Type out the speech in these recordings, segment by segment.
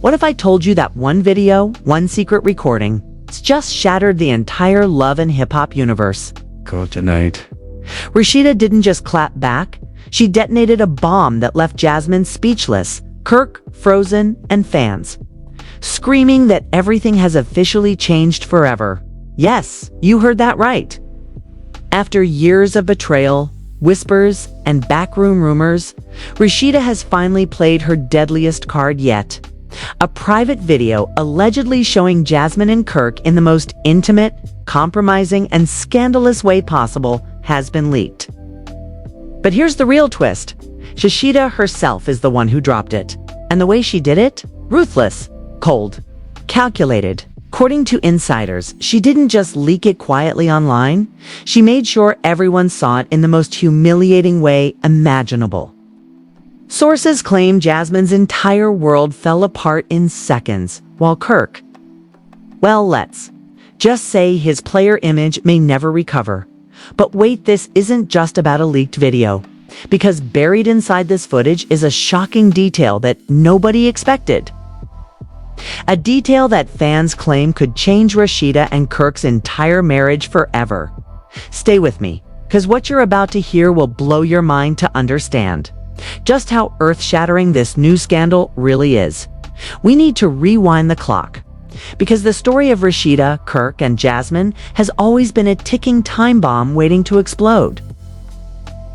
What if I told you that one video, one secret recording, it's just shattered the entire love and hip-hop universe? Go tonight. Rasheeda didn't just clap back. She detonated a bomb that left Jasmine speechless, Kirk frozen, and fans screaming that everything has officially changed forever. Yes, you heard that right. After years of betrayal, whispers, and backroom rumors, Rasheeda has finally played her deadliest card yet. A private video allegedly showing Jasmine and Kirk in the most intimate, compromising, and scandalous way possible has been leaked. But here's the real twist. Rasheeda herself is the one who dropped it. And the way she did it? Ruthless, cold, calculated. According to insiders, she didn't just leak it quietly online. She made sure everyone saw it in the most humiliating way imaginable. Sources claim Jasmine's entire world fell apart in seconds, while Kirk, well, let's just say his player image may never recover. But wait, this isn't just about a leaked video, because buried inside this footage is a shocking detail that nobody expected. A detail that fans claim could change Rasheeda and Kirk's entire marriage forever. Stay with me, because what you're about to hear will blow your mind to understand just how earth-shattering this new scandal really is. We need to rewind the clock, because the story of Rasheeda, Kirk, and Jasmine has always been a ticking time bomb waiting to explode.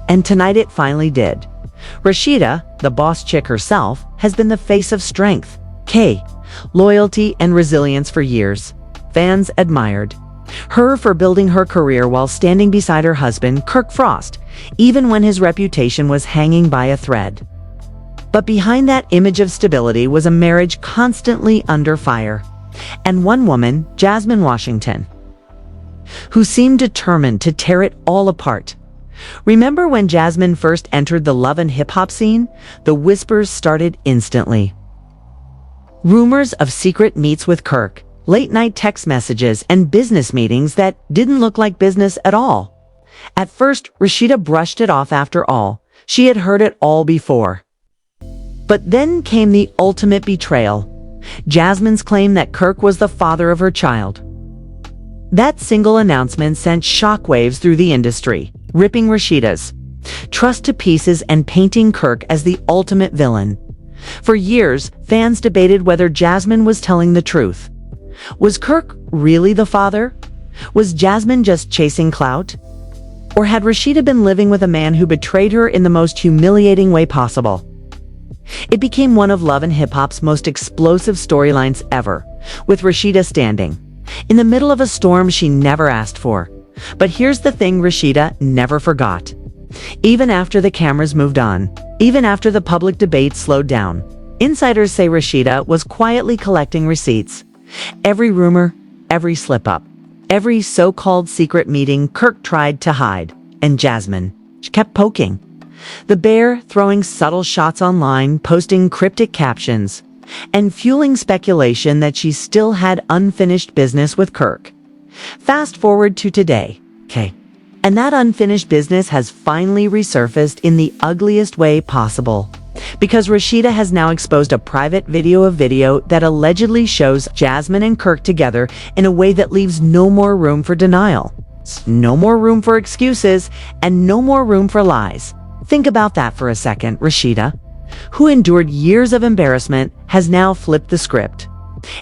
And tonight it finally did. Rasheeda, the boss chick herself, has been the face of strength, loyalty, and resilience for years. Fans admired her for building her career while standing beside her husband, Kirk Frost, even when his reputation was hanging by a thread. But behind that image of stability was a marriage constantly under fire. And one woman, Jasmine Washington, who seemed determined to tear it all apart. Remember when Jasmine first entered the love and hip-hop scene? The whispers started instantly. Rumors of secret meets with Kirk, late-night text messages, and business meetings that didn't look like business at all. At first, Rasheeda brushed it off. After all, she had heard it all before. But then came the ultimate betrayal. Jasmine's claim that Kirk was the father of her child. That single announcement sent shockwaves through the industry, ripping Rasheeda's trust to pieces and painting Kirk as the ultimate villain. For years, fans debated whether Jasmine was telling the truth. Was Kirk really the father? Was Jasmine just chasing clout? Or had Rasheeda been living with a man who betrayed her in the most humiliating way possible? It became one of Love and Hip Hop's most explosive storylines ever, with Rasheeda standing in the middle of a storm she never asked for. But here's the thing Rasheeda never forgot. Even after the cameras moved on, even after the public debate slowed down, insiders say Rasheeda was quietly collecting receipts. Every rumor, every slip-up, every so-called secret meeting Kirk tried to hide, and Jasmine, she kept poking the bear, throwing subtle shots online, posting cryptic captions, and fueling speculation that she still had unfinished business with Kirk. Fast forward to today, and that unfinished business has finally resurfaced in the ugliest way possible. Because Rasheeda has now exposed a private video that allegedly shows Jasmine and Kirk together in a way that leaves no more room for denial, no more room for excuses, and no more room for lies. Think about that for a second. Rasheeda, who endured years of embarrassment, has now flipped the script.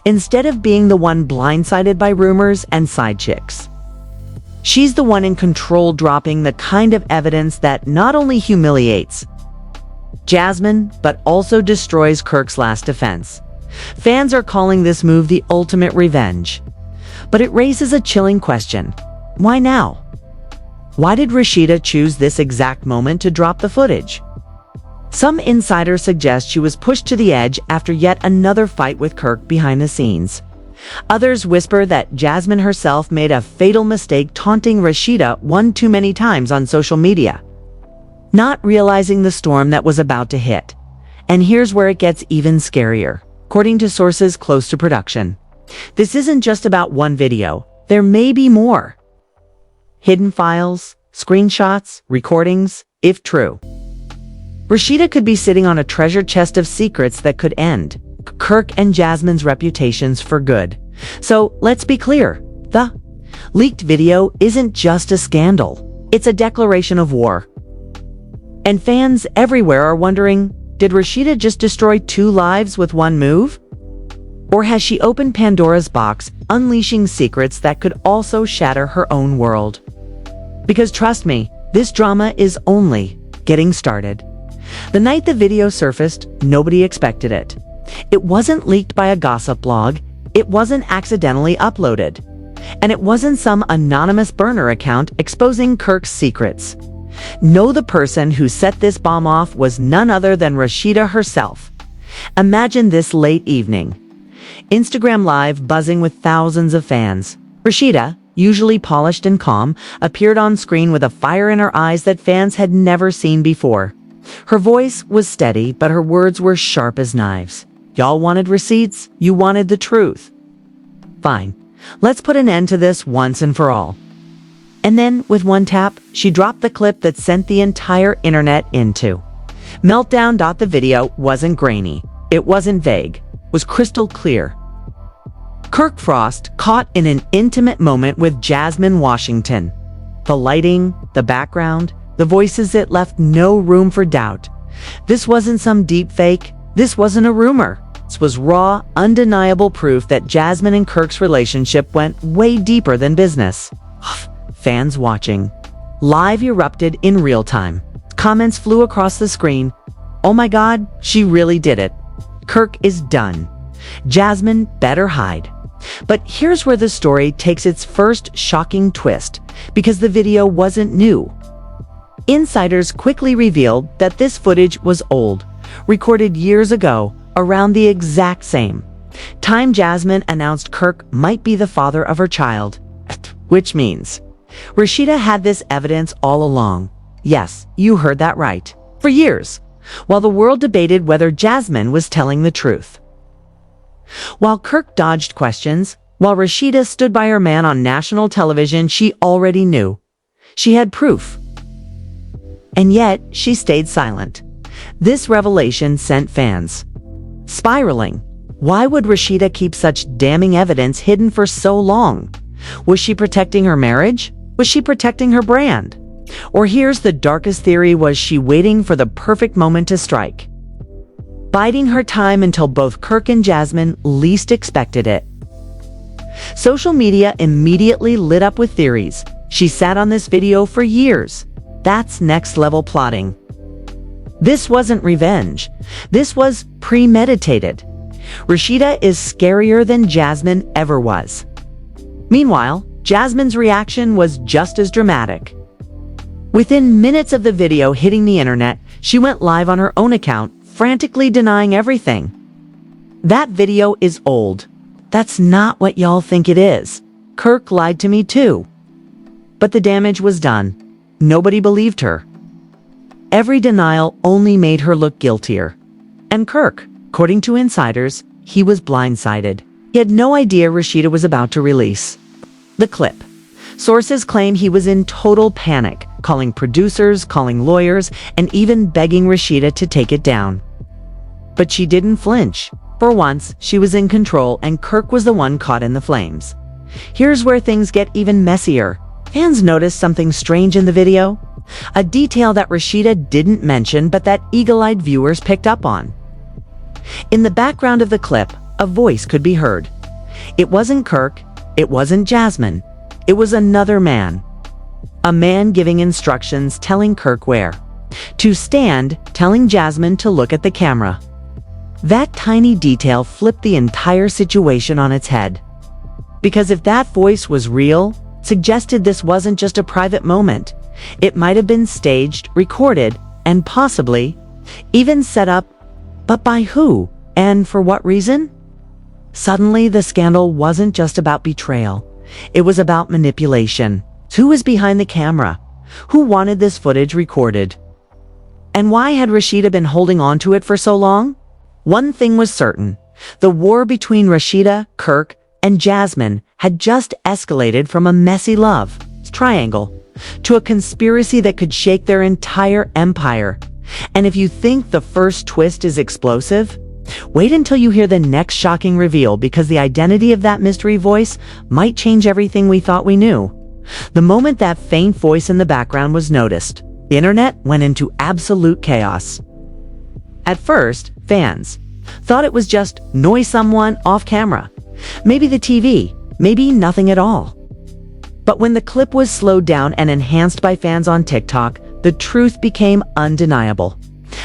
Instead of being the one blindsided by rumors and side chicks, she's the one in control, dropping the kind of evidence that not only humiliates Jasmine, but also destroys Kirk's last defense. Fans are calling this move the ultimate revenge. But it raises a chilling question. Why now? Why did Rasheeda choose this exact moment to drop the footage? Some insiders suggest she was pushed to the edge after yet another fight with Kirk behind the scenes. Others whisper that Jasmine herself made a fatal mistake, taunting Rasheeda one too many times on social media, not realizing the storm that was about to hit. And here's where it gets even scarier. According to sources close to production, this isn't just about one video. There may be more. Hidden files, screenshots, recordings, if true. Rasheeda could be sitting on a treasure chest of secrets that could end sunk Kirk and Jasmine's reputations for good. So let's be clear, the leaked video isn't just a scandal. It's a declaration of war. And fans everywhere are wondering, did Rasheeda just destroy 2 lives with one move? Or has she opened Pandora's box, unleashing secrets that could also shatter her own world? Because trust me, this drama is only getting started. The night the video surfaced, nobody expected it. It wasn't leaked by a gossip blog, it wasn't accidentally uploaded, and it wasn't some anonymous burner account exposing Kirk's secrets. No, the person who set this bomb off was none other than Rasheeda herself. Imagine this late evening. Instagram Live buzzing with thousands of fans. Rasheeda, usually polished and calm, appeared on screen with a fire in her eyes that fans had never seen before. Her voice was steady, but her words were sharp as knives. Y'all wanted receipts? You wanted the truth. Fine. Let's put an end to this once and for all. And then, with one tap, she dropped the clip that sent the entire internet into meltdown. The video wasn't grainy. It wasn't vague. It was crystal clear. Kirk Frost caught in an intimate moment with Jasmine Washington. The lighting, the background, the voices, it left no room for doubt. This wasn't some deep fake. This wasn't a rumor. This was raw, undeniable proof that Jasmine and Kirk's relationship went way deeper than business. Fans watching. Live erupted in real time. Comments flew across the screen. Oh my God, she really did it. Kirk is done. Jasmine better hide. But here's where the story takes its first shocking twist, because the video wasn't new. Insiders quickly revealed that this footage was old, recorded years ago, around the exact same time Jasmine announced Kirk might be the father of her child. Which means Rasheeda had this evidence all along. Yes, you heard that right. For years, while the world debated whether Jasmine was telling the truth. While Kirk dodged questions, while Rasheeda stood by her man on national television, she already knew. She had proof. And yet, she stayed silent. This revelation sent fans spiraling. Why would Rasheeda keep such damning evidence hidden for so long? Was she protecting her marriage? Was she protecting her brand? Or here's the darkest theory, was she waiting for the perfect moment to strike? Biding her time until both Kirk and Jasmine least expected it. Social media immediately lit up with theories. She sat on this video for years. That's next level plotting. This wasn't revenge. This was premeditated. Rasheeda is scarier than Jasmine ever was. Meanwhile, Jasmine's reaction was just as dramatic. Within minutes of the video hitting the internet, she went live on her own account, frantically denying everything. That video is old. That's not what y'all think it is. Kirk lied to me too. But the damage was done. Nobody believed her. Every denial only made her look guiltier. And Kirk, according to insiders, he was blindsided. He had no idea Rasheeda was about to release the clip. Sources claim he was in total panic, calling producers, calling lawyers, and even begging Rasheeda to take it down. But she didn't flinch. For once, she was in control, and Kirk was the one caught in the flames. Here's where things get even messier. Fans noticed something strange in the video. A detail that Rasheeda didn't mention, but that eagle-eyed viewers picked up on. In the background of the clip, a voice could be heard. It wasn't Kirk. It wasn't Jasmine. It was another man. A man giving instructions, telling Kirk where to stand, telling Jasmine to look at the camera. That tiny detail flipped the entire situation on its head. Because if that voice was real, suggested this wasn't just a private moment. It might have been staged, recorded, and possibly even set up. But by who? And for what reason? Suddenly, the scandal wasn't just about betrayal. It was about manipulation. Who was behind the camera? Who wanted this footage recorded? And why had Rasheeda been holding on to it for so long? One thing was certain. The war between Rasheeda, Kirk, and Jasmine had just escalated from a messy love triangle to a conspiracy that could shake their entire empire. And if you think the first twist is explosive, Wait until you hear the next shocking reveal, because the identity of that mystery voice might change everything we thought we knew. The moment that faint voice in the background was noticed, the internet went into absolute chaos. At first, fans thought it was just noise someone off camera. Maybe the TV, maybe nothing at all. But when the clip was slowed down and enhanced by fans on TikTok, the truth became undeniable.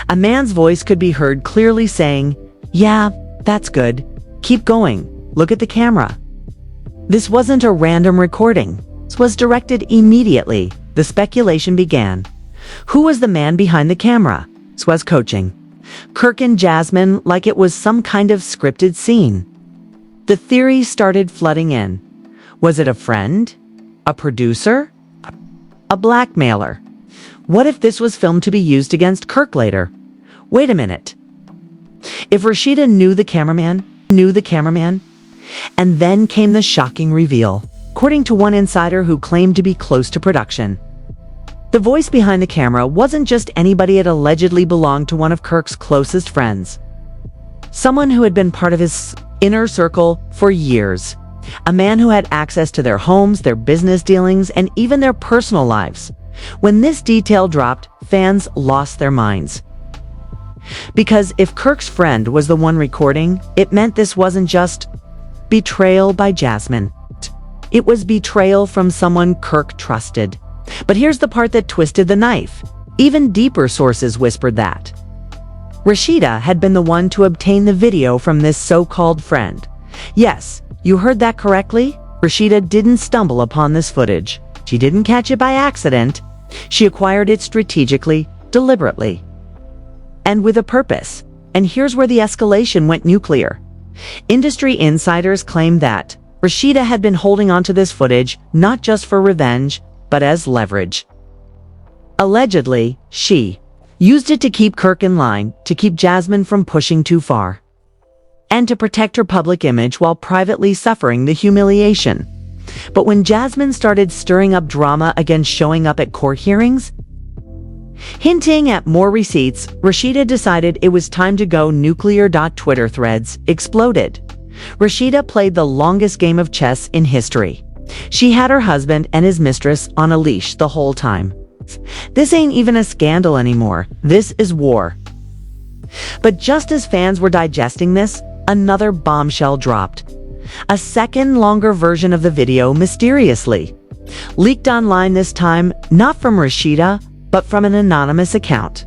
A man's voice could be heard clearly saying, "Yeah, that's good. Keep going. Look at the camera." This wasn't a random recording. This was directed immediately. The speculation began. Who was the man behind the camera? This was coaching Kirk and Jasmine like it was some kind of scripted scene. The theories started flooding in. Was it a friend? A producer? A blackmailer? What if this was filmed to be used against Kirk later? Wait a minute. If Rasheeda knew the cameraman, and then came the shocking reveal, according to one insider who claimed to be close to production. The voice behind the camera wasn't just anybody. It allegedly belonged to one of Kirk's closest friends. Someone who had been part of his inner circle for years. A man who had access to their homes, their business dealings, and even their personal lives. When this detail dropped, fans lost their minds. Because if Kirk's friend was the one recording, it meant this wasn't just betrayal by Jasmine. It was betrayal from someone Kirk trusted. But here's the part that twisted the knife. Even deeper sources whispered that Rasheeda had been the one to obtain the video from this so-called friend. Yes, you heard that correctly. Rasheeda didn't stumble upon this footage. She didn't catch it by accident. She acquired it strategically, deliberately, and with a purpose. And here's where the escalation went nuclear. Industry insiders claimed that Rasheeda had been holding onto this footage not just for revenge, but as leverage. Allegedly, she used it to keep Kirk in line, to keep Jasmine from pushing too far, and to protect her public image while privately suffering the humiliation. But when Jasmine started stirring up drama against showing up at court hearings, hinting at more receipts, Rasheeda decided it was time to go nuclear. Twitter threads exploded. Rasheeda played the longest game of chess in history. She had her husband and his mistress on a leash the whole time. This ain't even a scandal anymore. This is war. But just as fans were digesting this, another bombshell dropped. A second, longer version of the video mysteriously leaked online, this time not from Rasheeda, but from an anonymous account.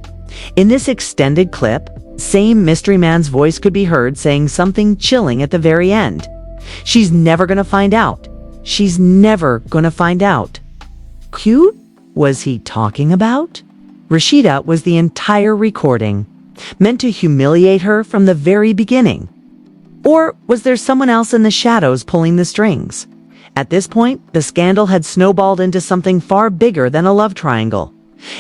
In this extended clip, same mystery man's voice could be heard saying something chilling at the very end. She's never gonna find out. She's never gonna find out. Cute? Was he talking about? Rasheeda was the entire recording, meant to humiliate her from the very beginning. Or was there someone else in the shadows pulling the strings? At this point, the scandal had snowballed into something far bigger than a love triangle.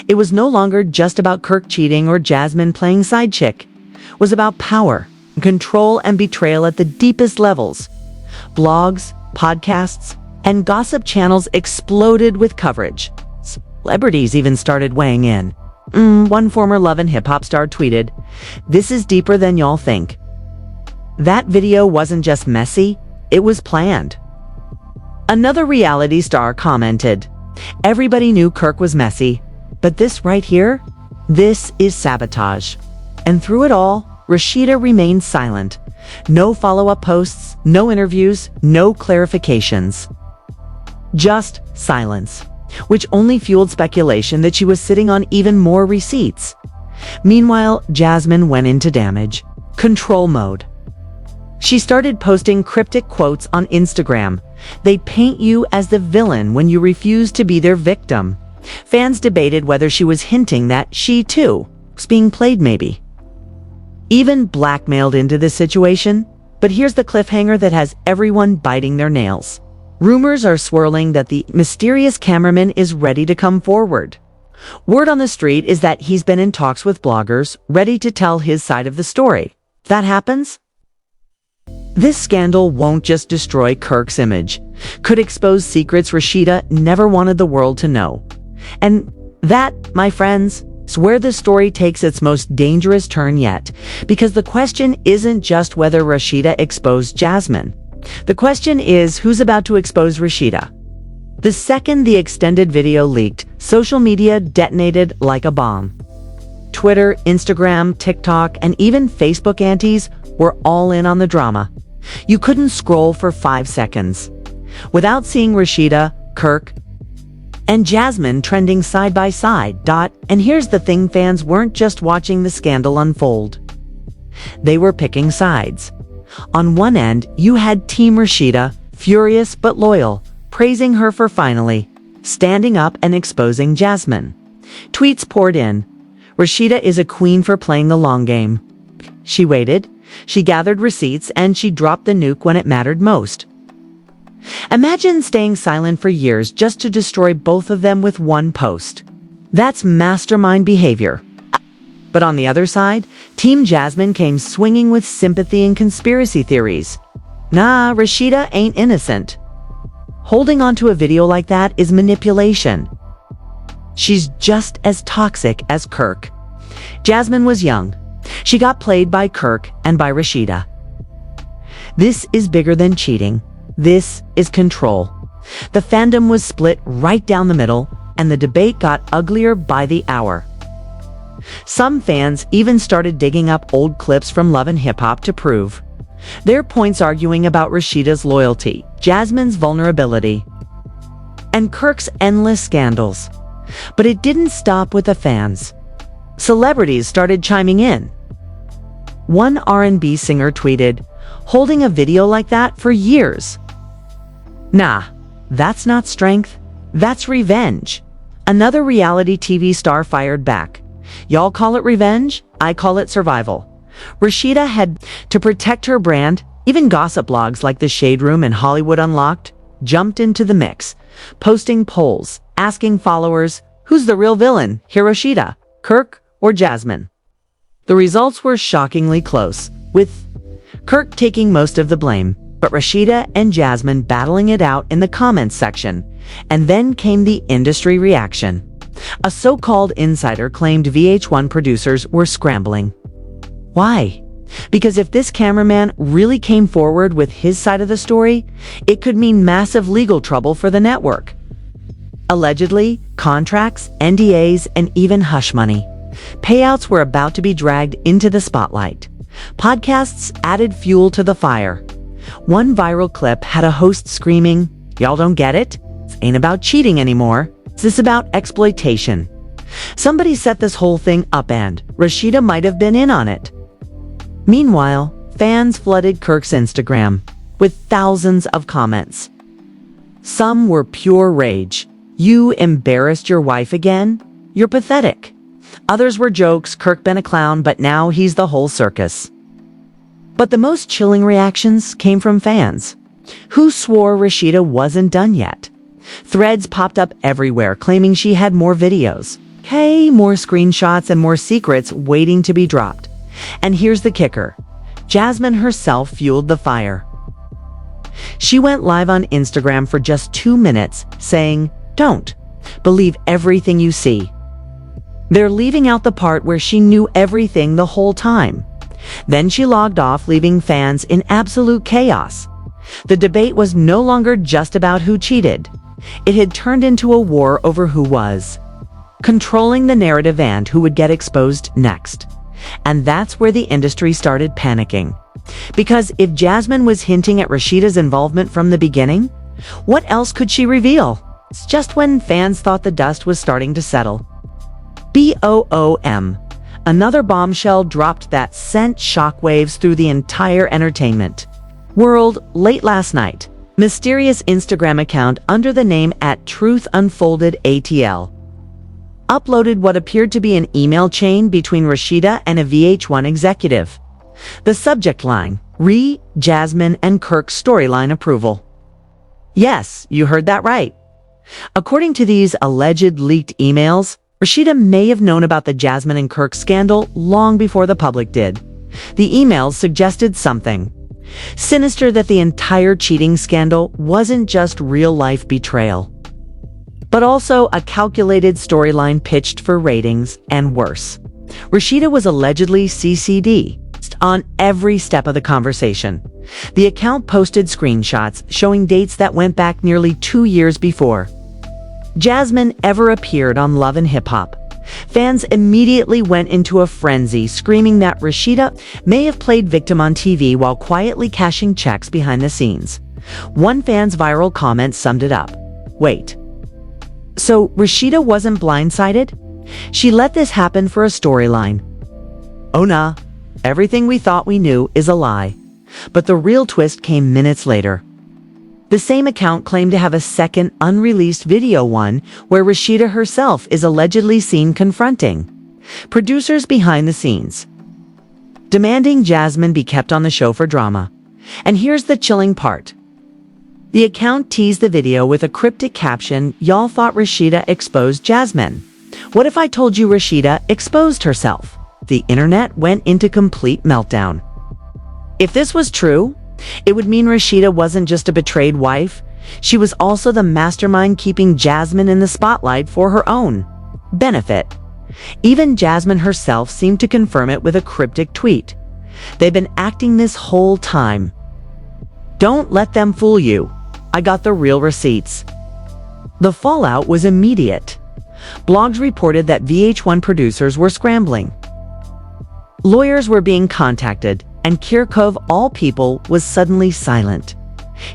It was no longer just about Kirk cheating or Jasmine playing side chick. It was about power, control, and betrayal at the deepest levels. Blogs, podcasts, and gossip channels exploded with coverage. Celebrities even started weighing in. One former Love and Hip Hop star tweeted, "This is deeper than y'all think." That video wasn't just messy, it was planned. Another reality star commented, "Everybody knew Kirk was messy, but this right here, this is sabotage." And through it all, Rasheeda remained silent. No follow-up posts, no interviews, no clarifications. Just silence, which only fueled speculation that she was sitting on even more receipts. Meanwhile, Jasmine went into damage control mode. She started posting cryptic quotes on Instagram. They paint you as the villain when you refuse to be their victim. Fans debated whether she was hinting that she, too, was being played maybe. Even blackmailed into this situation. But here's the cliffhanger that has everyone biting their nails. Rumors are swirling that the mysterious cameraman is ready to come forward. Word on the street is that he's been in talks with bloggers, ready to tell his side of the story. If that happens, this scandal won't just destroy Kirk's image, could expose secrets Rasheeda never wanted the world to know. And that, my friends, It's where the story takes its most dangerous turn yet, because the question isn't just whether Rasheeda exposed Jasmine. The question is who's about to expose Rasheeda. The second the extended video leaked, social media detonated like a bomb. Twitter, Instagram, TikTok, and even Facebook aunties were all in on the drama. You couldn't scroll for 5 seconds without seeing Rasheeda, Kirk, and Jasmine trending side by side. And here's the thing, fans weren't just watching the scandal unfold. They were picking sides. On one end, you had Team Rasheeda, furious but loyal, praising her for finally standing up and exposing Jasmine. Tweets poured in. Rasheeda is a queen for playing the long game. She waited, she gathered receipts, and she dropped the nuke when it mattered most. Imagine staying silent for years just to destroy both of them with one post. That's mastermind behavior. But on the other side, Team Jasmine came swinging with sympathy and conspiracy theories. Nah, Rasheeda ain't innocent. Holding onto a video like that is manipulation. She's just as toxic as Kirk. Jasmine was young. She got played by Kirk and by Rasheeda. This is bigger than cheating. This is control. The fandom was split right down the middle, and the debate got uglier by the hour. Some fans even started digging up old clips from Love and Hip Hop to prove their points, arguing about Rasheeda's loyalty, Jasmine's vulnerability, and Kirk's endless scandals. But it didn't stop with the fans. Celebrities started chiming in. One R&B singer tweeted, "Holding a video like that for years. Nah, that's not strength, that's revenge." Another reality TV star fired back. "Y'all call it revenge, I call it survival." Rasheeda had to protect her brand. Even gossip blogs like The Shade Room and Hollywood Unlocked jumped into the mix, posting polls, asking followers, who's the real villain, Rasheeda, Kirk, or Jasmine? The results were shockingly close, with Kirk taking most of the blame, but Rasheeda and Jasmine battling it out in the comments section. And then came the industry reaction. A so-called insider claimed VH1 producers were scrambling. Why? Because if this cameraman really came forward with his side of the story, it could mean massive legal trouble for the network. Allegedly, contracts, NDAs, and even hush money. Payouts were about to be dragged into the spotlight. Podcasts added fuel to the fire. One viral clip had a host screaming, "Y'all don't get it? This ain't about cheating anymore. This is about exploitation." Somebody set this whole thing up and Rasheeda might have been in on it. Meanwhile, fans flooded Kirk's Instagram with thousands of comments. Some were pure rage. "You embarrassed your wife again? You're pathetic." Others were jokes. "Kirk been a clown, but now he's the whole circus." But the most chilling reactions came from fans, who swore Rasheeda wasn't done yet. Threads popped up everywhere claiming she had more videos, more screenshots, and more secrets waiting to be dropped. And here's the kicker. Jasmine herself fueled the fire. She went live on Instagram for just 2 minutes, saying, "Don't believe everything you see." They're leaving out the part where she knew everything the whole time. Then she logged off, leaving fans in absolute chaos. The debate was no longer just about who cheated. It had turned into a war over who was controlling the narrative and who would get exposed next. And that's where the industry started panicking. Because if Jasmine was hinting at Rasheeda's involvement from the beginning, what else could she reveal? It's just when fans thought the dust was starting to settle. BOOM. Another bombshell dropped that sent shockwaves through the entire entertainment world late last night. Mysterious Instagram account under the name @TruthUnfoldedATL uploaded what appeared to be an email chain between Rasheeda and a VH1 executive. The subject line, Jasmine and Kirk storyline approval. Yes, you heard that right. According to these alleged leaked emails, Rasheeda may have known about the Jasmine and Kirk scandal long before the public did. The emails suggested something sinister, that the entire cheating scandal wasn't just real-life betrayal. but also a calculated storyline pitched for ratings, and worse. Rasheeda was allegedly CC'd on every step of the conversation. The account posted screenshots showing dates that went back nearly 2 years before Jasmine ever appeared on Love and Hip Hop. Fans immediately went into a frenzy, screaming that Rasheeda may have played victim on TV while quietly cashing checks behind the scenes. One fan's viral comment summed it up. Wait. So Rasheeda wasn't blindsided? She let this happen for a storyline. Oh nah, everything we thought we knew is a lie. But the real twist came minutes later. The same account claimed to have a second unreleased video, one where Rasheeda herself is allegedly seen confronting producers behind the scenes, demanding Jasmine be kept on the show for drama. And here's the chilling part. The account teased the video with a cryptic caption, "Y'all thought Rasheeda exposed Jasmine. What if I told you Rasheeda exposed herself?" The internet went into complete meltdown. If this was true, it would mean Rasheeda wasn't just a betrayed wife, she was also the mastermind keeping Jasmine in the spotlight for her own benefit. Even Jasmine herself seemed to confirm it with a cryptic tweet. "They've been acting this whole time. Don't let them fool you. I got the real receipts." The fallout was immediate. Blogs reported that VH1 producers were scrambling. Lawyers were being contacted, and Kirk, of all people, was suddenly silent.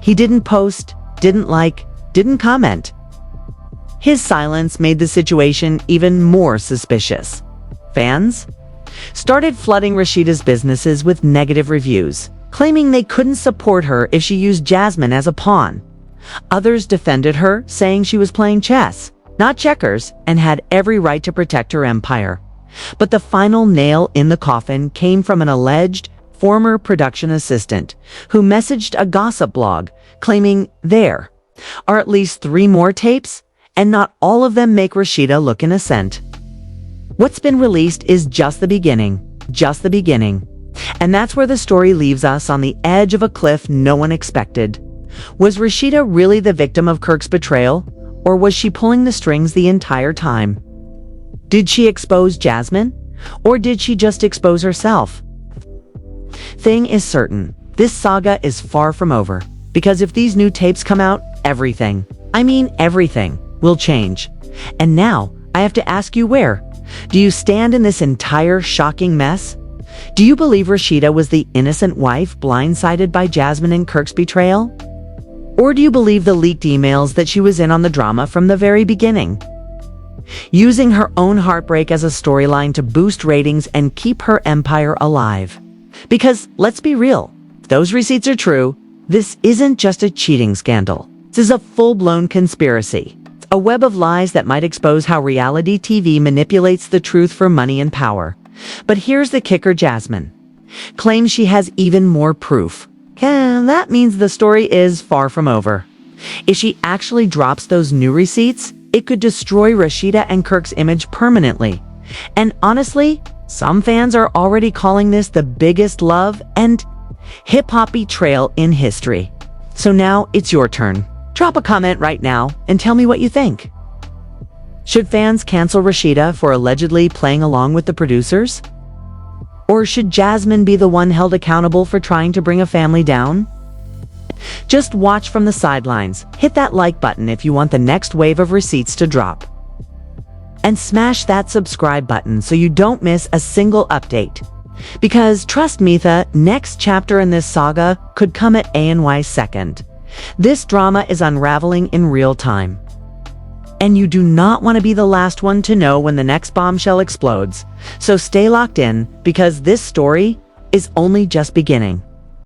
He didn't post, didn't like, didn't comment. His silence made the situation even more suspicious. Fans started flooding Rasheeda's businesses with negative reviews, claiming they couldn't support her if she used Jasmine as a pawn. Others defended her, saying she was playing chess, not checkers, and had every right to protect her empire. But the final nail in the coffin came from an alleged former production assistant who messaged a gossip blog claiming there are at least 3 more tapes, and not all of them make Rasheeda look innocent. What's been released is just the beginning. Just the beginning. And that's where the story leaves us, on the edge of a cliff no one expected. Was Rasheeda really the victim of Kirk's betrayal, or was she pulling the strings the entire time? Did she expose Jasmine, or did she just expose herself? Thing is certain, this saga is far from over, because if these new tapes come out, everything, I mean everything, will change. And now, I have to ask you, where do you stand in this entire shocking mess? Do you believe Rasheeda was the innocent wife blindsided by Jasmine and Kirk's betrayal? Or do you believe the leaked emails that she was in on the drama from the very beginning, using her own heartbreak as a storyline to boost ratings and keep her empire alive? Because, let's be real, if those receipts are true, this isn't just a cheating scandal. This is a full-blown conspiracy. A web of lies that might expose how reality TV manipulates the truth for money and power. But here's the kicker: Jasmine claims she has even more proof. That means the story is far from over. If she actually drops those new receipts, it could destroy Rasheeda and Kirk's image permanently. And honestly, some fans are already calling this the biggest love and hip-hop betrayal in history. So now it's your turn. Drop a comment right now and tell me what you think. Should fans cancel Rasheeda for allegedly playing along with the producers? Or should Jasmine be the one held accountable for trying to bring a family down? Just watch from the sidelines. Hit that like button if you want the next wave of receipts to drop. And smash that subscribe button so you don't miss a single update. Because trust me, the next chapter in this saga could come at ANY's second. This drama is unraveling in real time. And you do not want to be the last one to know when the next bombshell explodes. So stay locked in, because this story is only just beginning.